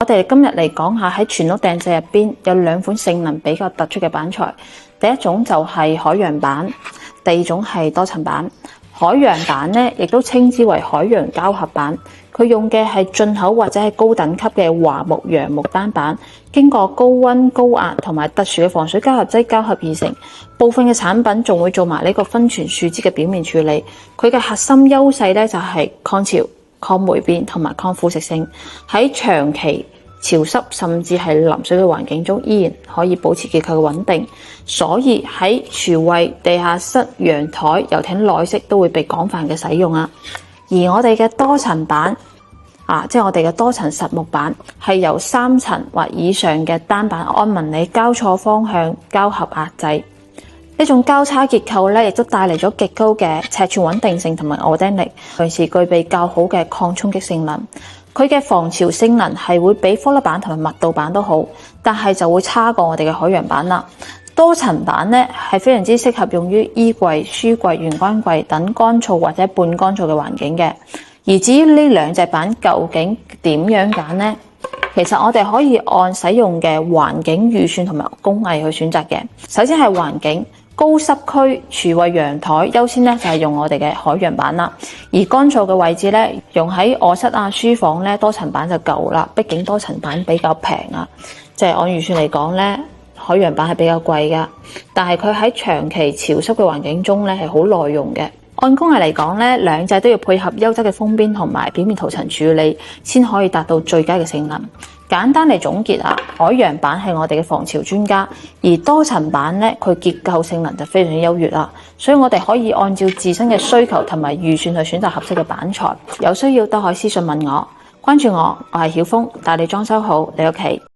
哋今日嚟講下喺全屋訂製入邊有兩款性能比較突出嘅板材。第一種就係海洋板，第二種係多層板。海洋板咧，亦都稱之為海洋膠合板，佢用嘅係進口或者係高等級嘅樺木楊木單板，經過高溫高壓同埋特殊嘅防水膠合劑膠合而成。部分嘅產品仲會做埋呢個分泉樹脂嘅表面處理。佢嘅核心優勢咧就係抗潮、抗霉變同埋抗腐蝕性，喺長期潮濕甚至係淋水嘅環境中依然可以保持結構嘅穩定，所以喺廚衛、地下室、陽台、遊艇內飾都會被廣泛嘅使用啊。而我哋嘅多層板即係我哋嘅多層實木板，係由3層或以上嘅單板按紋理交錯方向膠合壓製。呢種交叉結構咧，亦都帶嚟咗極高嘅尺寸穩定性同埋卧釘力，同時具備較好嘅抗衝擊性能。佢嘅防潮性能係會比科粒板同埋密度板都好，但係就會差過我哋嘅海洋板啦。多層板咧係非常之適合用於衣櫃、書櫃、玄關櫃等乾燥或者半乾燥嘅環境嘅。而至於呢兩隻板究竟點樣揀呢？其實我哋可以按使用嘅環境預算同埋工藝去選擇嘅。首先係環境。高濕區、廚衛、陽台優先咧就係用我哋嘅海洋板啦，而乾燥嘅位置咧用喺臥室書房咧多層板就夠啦，畢竟多層板比較平啊，即係按預算嚟講咧，海洋板係比較貴噶，但係佢喺長期潮濕嘅環境中咧係好耐用嘅。按工藝嚟講咧，兩者都要配合優質嘅封邊同埋表面塗層處理，先可以達到最佳嘅性能。簡單嚟總結海洋板係我哋嘅防潮專家，而多層板咧佢結構性能就非常之優越啦，所以我哋可以按照自身嘅需求同埋預算去選擇合適嘅板材。有需要都可以私信問我，關注我，我係曉峰，帶你裝修好你屋企。